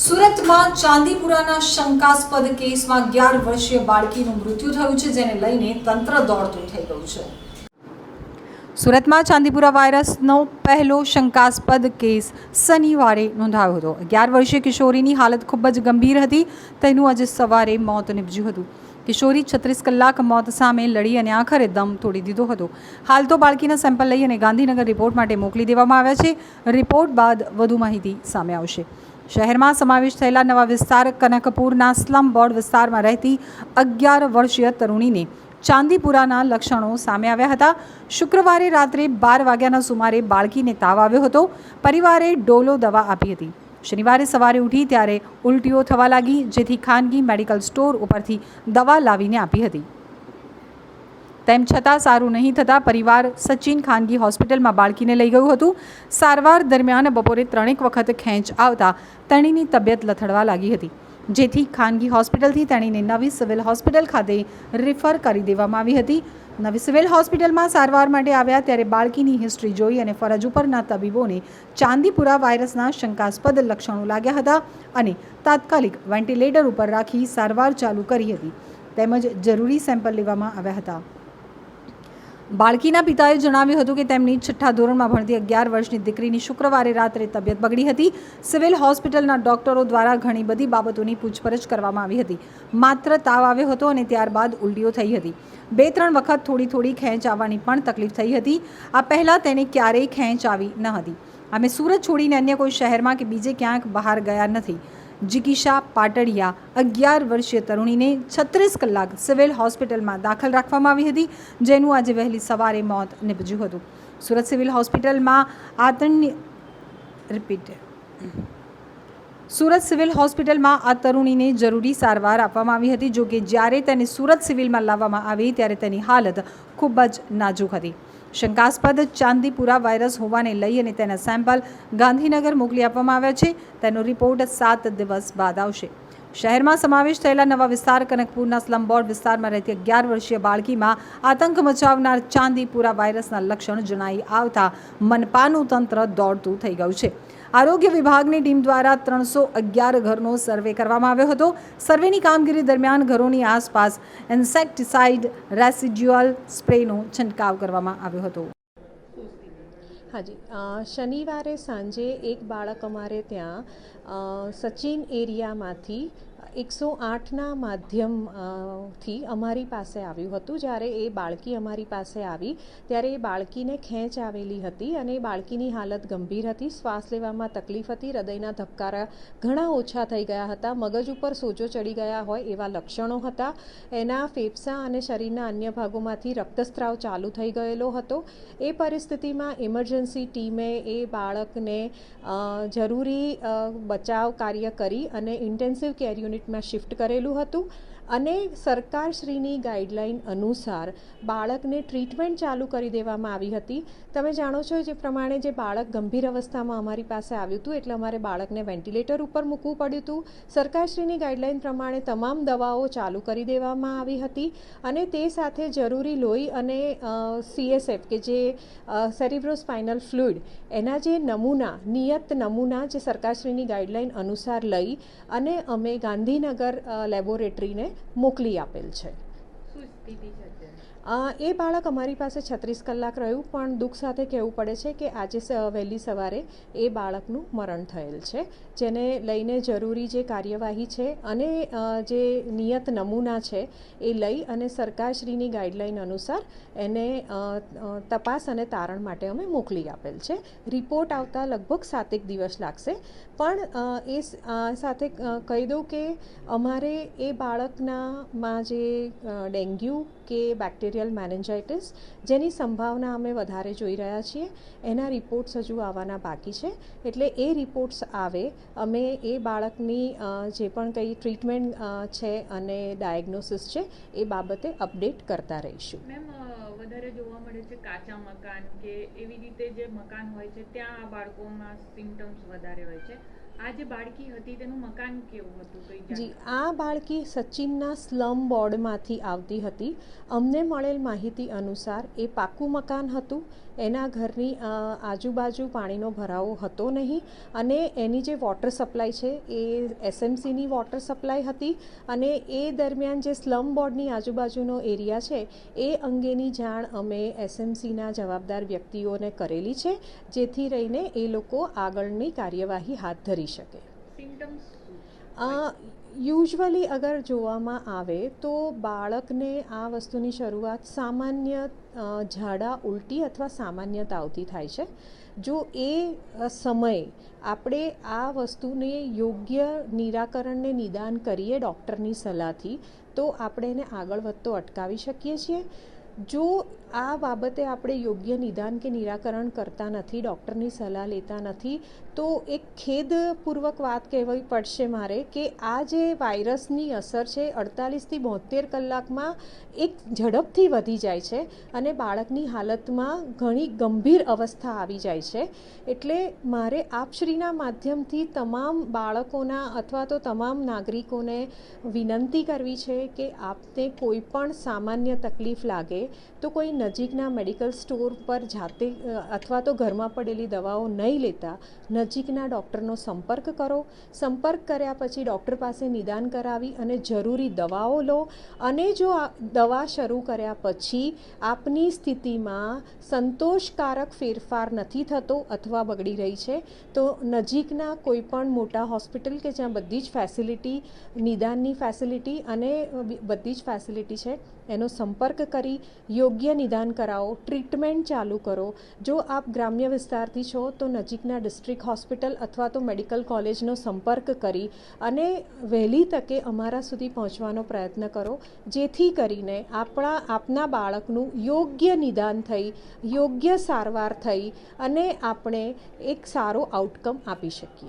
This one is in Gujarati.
સુરતમાં ચાંદીપુરાના શંકાસ્પદ કેસમાં 11 વર્ષીય બાળકીનું મૃત્યુ થયું છે, જેને લઈને તંત્ર દોડતું થઈ ગયું છે। સુરતમાં ચાંદીપુરા વાયરસનો પહેલો શંકાસ્પદ કેસ શનિવારે નોંધાયો હતો। 11 વર્ષીય કિશોરીની હાલત ખૂબ જ ગંભીર હતી। તેનું આજે સવારે મોત નીપજ્યું હતું। કિશોરી 36 કલાક મોત સામે લડી અને આખરે દમ તોડી દીધો હતો। હાલ તો બાળકીના સેમ્પલ લઈ અને ગાંધીનગર રિપોર્ટ માટે મોકલી દેવામાં આવ્યા છે। રિપોર્ટ બાદ વધુ માહિતી સામે આવશે। શહેરમાં સમાવેશ થયેલા નવા વિસ્તાર કનકપુરના સ્લમ બોર્ડ વિસ્તારમાં રહેતી 11 વર્ષીય તરુણીને ચાંદીપુરાના લક્ષણો સામે આવ્યા હતા। શુક્રવારે રાત્રે 12 વાગ્યાના સુમારે બાળકીને તાવ આવ્યો હતો। પરિવારે ડોલો દવા આપી હતી। શનિવારે સવારે ઉઠી ત્યારે ઉલટીઓ થવા લાગી, જેથી ખાનગી મેડિકલ સ્ટોર ઉપરથી દવા લાવીને આપી હતી। તેમ છતાં સારું નહીં થતાં પરિવાર સચિન ખાનગી હોસ્પિટલમાં બાળકીને લઈ ગયું હતું। સારવાર દરમિયાન બપોરે 3 વખત ખેંચ આવતા તેણીની તબિયત લથડવા લાગી હતી, જેથી ખાનગી હોસ્પિટલથી તેણીને નવી સિવિલ હોસ્પિટલ ખાતે રિફર કરી દેવામાં આવી હતી। નવી સિવિલ હોસ્પિટલમાં સારવાર માટે આવ્યા ત્યારે બાળકીની હિસ્ટ્રી જોઈ અને ફરજ ઉપરના તબીબોને ચાંદીપુરા વાયરસના શંકાસ્પદ લક્ષણો લાગ્યા હતા અને તાત્કાલિક વેન્ટિલેટર ઉપર રાખી સારવાર ચાલુ કરી હતી, તેમજ જરૂરી સેમ્પલ લેવામાં આવ્યા હતા। બાળકીના પિતાએ જણાવ્યું હતું કે તેમની 6ઠ્ઠા ધોરણમાં ભણતી 11 વર્ષની દીકરીની શુક્રવારે રાત્રે તબિયત બગડી હતી। સિવિલ હોસ્પિટલના ડોક્ટરો દ્વારા ઘણી બધી બાબતોની પૂછપરછ કરવામાં આવી હતી। માત્ર તાવ આવ્યો હતો અને ત્યારબાદ ઉલટીઓ થઈ હતી। 2-3 વખત થોડી ખેંચ આવવાની પણ તકલીફ થઈ હતી। આ પહેલાં તેને ક્યારેય ખેંચ આવી ન હતી। અમે સુરત છોડીને અન્ય કોઈ શહેરમાં કે બીજે ક્યાંક બહાર ગયા નથી। જિકીશા પાટડિયા 11 વર્ષીય તરુણીને 36 કલાક સિવિલ હોસ્પિટલમાં દાખલ રાખવામાં આવી હતી, જેનું આજે વહેલી સવારે મોત નીપજ્યું હતું। સુરત સિવિલ હોસ્પિટલમાં આ તરુણીને જરૂરી સારવાર આપવામાં આવી હતી। જોકે જ્યારે તેને સુરત સિવિલમાં લાવવામાં આવી ત્યારે તેની હાલત ખૂબ જ નાજુક હતી। શંકાસ્પદ ચાંદીપુરા વાયરસ હોવાને લઈ અને તેના સેમ્પલ ગાંધીનગર મોકલી આપવામાં આવ્યા છે। તેનો રિપોર્ટ 7 દિવસ બાદ આવશે। શહેરમાં સમાવેશ થયેલા નવા વિસ્તાર કનકપુરના સ્લમ બોર્ડ વિસ્તારમાં રહેતી 11 વર્ષીય બાળકીમાં આતંક મચાવનાર ચાંદીપુરા વાયરસના લક્ષણ જણાઈ આવતા મનપાનું તંત્ર દોડતું થઈ ગયું છે। આરોગ્ય વિભાગની ટીમ દ્વારા 311 ઘરનો સર્વે કરવામાં આવ્યો હતો। સર્વેની કામગીરી દરમિયાન ઘરોની આસપાસ ઇન્સેક્ટિસાઇડ રેસિડ્યુઅલ સ્પ્રેનો છંટકાવ કરવામાં આવ્યો હતો। હાજી, શનિવારે સાંજે એક બાળક અમારે ત્યાં સચિન એરિયામાંથી 108ના માધ્યમથી અમારી પાસે આવ્યું હતું। જ્યારે એ બાળકી અમારી પાસે આવી ત્યારે એ બાળકીને ખેંચ આવેલી હતી અને એ બાળકીની હાલત ગંભીર હતી। શ્વાસ લેવામાં તકલીફ હતી, હૃદયના ધબકારા ઘણા ઓછા થઈ ગયા હતા, મગજ ઉપર સોજો ચડી ગયા હોય એવા લક્ષણો હતા। એના ફેફસા અને શરીરના અન્ય ભાગોમાંથી રક્તસ્રાવ ચાલુ થઈ ગયેલો હતો। એ પરિસ્થિતિમાં ઇમરજન્સી ટીમે એ બાળકને જરૂરી બચાવ કાર્ય કરી અને ઇન્ટેન્સિવ કેર યુનિટમાં શિફ્ટ કરેલું હતું અને સરકારશ્રીની ગાઈડલાઈન અનુસાર બાળકને ટ્રીટમેન્ટ ચાલુ કરી દેવામાં આવી હતી। તમે જાણો છો જે પ્રમાણે જે બાળક ગંભીર અવસ્થામાં અમારી પાસે આવ્યું હતું એટલે અમારે બાળકને વેન્ટિલેટર ઉપર મૂકવું પડ્યું હતું। સરકારશ્રીની ગાઈડલાઈન પ્રમાણે તમામ દવાઓ ચાલુ કરી દેવામાં આવી હતી અને તે સાથે જરૂરી લોહી અને CSF કે જે સેરિબ્રોસ્પાઇનલ ફ્લુઇડ એના જે નમૂના નિયત નમૂના જે સરકારશ્રીની ગાઈડલાઈન અનુસાર લઈ અને અમે ગાંધીનગર લેબોરેટરીને મોકલી આપેલ છે। એ બાળક અમારી પાસે 36 કલાક રહ્યું, પણ દુઃખ સાથે કહેવું પડે છે કે આજે વહેલી સવારે એ બાળકનું મરણ થયેલ છે, જેને લઈને જરૂરી જે કાર્યવાહી છે અને જે નિયત નમૂના છે એ લઈ અને સરકારશ્રીની ગાઈડલાઈન અનુસાર એને તપાસ અને તારણ માટે અમે મોકલી આપેલ છે। રિપોર્ટ આવતા લગભગ 7 દિવસ લાગશે, પણ એ સાથે કહી દઉં કે અમારે એ બાળકનામાં જે ડેન્ગ્યુ કે બેક્ટેરિયલ મેનિન્જાઇટિસ જેની સંભાવના અમે વધારે જોઈ રહ્યા છીએ એના રિપોર્ટ્સ હજુ આવવાના બાકી છે। એટલે એ રિપોર્ટ્સ આવે અમે એ બાળકની જે પણ કંઈ ટ્રીટમેન્ટ છે અને ડાયગ્નોસિસ છે એ બાબતે અપડેટ કરતા રહીશું। મેમ, વધારે જોવા મળે છે કાચા મકાન કે એવી રીતે જે મકાન હોય છે ત્યાં આ બાળકોમાં સિમ્ટમ્સ વધારે હોય છે, આ જે બાળકી હતી તેનું મકાન કેવું હતું કઈ જાણ? જી, આ બાળકી સચિનના સ્લમ બોર્ડમાંથી આવતી હતી. અમને મળેલ માહિતી અનુસાર એ પાકું મકાન હતું. એના ઘરની આજુબાજુ પાણીનો ભરાવો હતો નહીં અને એની જે વોટર સપ્લાય છે એ એસએમસીની વોટર સપ્લાય હતી અને એ દરમિયાન જે સ્લમ બોર્ડની આજુબાજુનો એરિયા છે એ અંગેની જાણ અમે એસએમસીના જવાબદાર વ્યક્તિઓને કરેલી છે, જેથી રહીને એ લોકો આગળની કાર્યવાહી હાથ ધરી શકે. સિમ્ટમ્સ યુઝ્યુઅલી અગર જોવામાં આવે તો બાળકને આ વસ્તુની શરૂઆત સામાન્ય ઝાડા, ઉલટી અથવા સામાન્ય તાવથી થાય છે. જો એ સમયે આપણે આ વસ્તુને યોગ્ય નિરાકરણને નિદાન કરીએ ડૉક્ટરની સલાહથી તો આપણે એને આગળ વધતો અટકાવી શકીએ છીએ. જો આ બાબતે આપણે યોગ્ય નિદાન કે નિરાકરણ કરતા નથી, ડૉક્ટરની સલાહ લેતા નથી, તો એક ખેદપૂર્વક વાત કહેવી પડશે મારે કે આ જે વાયરસની અસર છે 48થી 72 કલાકમાં એક ઝડપથી વધી જાય છે અને બાળકની હાલતમાં ઘણી ગંભીર અવસ્થા આવી જાય છે. એટલે મારે આપશ્રીના માધ્યમથી તમામ બાળકોના અથવા તો તમામ નાગરિકોને વિનંતી કરવી છે કે આપને કોઈ પણ સામાન્ય તકલીફ લાગે તો કોઈ નજીકના મેડિકલ સ્ટોર પર જાતે અથવા તો ઘરમાં પડેલી દવાઓ નહીં લેતા નજીકના ડૉક્ટરનો સંપર્ક કરો. સંપર્ક કર્યા પછી ડૉક્ટર પાસે નિદાન કરાવી અને જરૂરી દવાઓ લો અને જો આ દવા શરૂ કર્યા પછી આપની સ્થિતિમાં સંતોષકારક ફેરફાર નથી થતો અથવા બગડી રહી છે તો નજીકના કોઈ પણ મોટા હોસ્પિટલ કે જ્યાં બધી જ ફેસિલિટી, નિદાનની ફેસિલિટી અને બધી જ ફેસિલિટી છે એનો સંપર્ક કરી યોગ્ય નિદાન કરાવો, ટ્રીટમેન્ટ ચાલુ કરો. જો આપ ગ્રામ્ય વિસ્તારથી છો તો નજીકના ડિસ્ટ્રિક્ટ હોસ્પિટલ અથવા તો મેડિકલ કોલેજનો સંપર્ક કરી અને વહેલી તકે અમારા સુધી પહોંચવાનો પ્રયત્ન કરો, જેથી કરીને આપના બાળકનું યોગ્ય નિદાન થઈ, યોગ્ય સારવાર થઈ અને આપણે એક સારો આઉટકમ આપી શકીએ.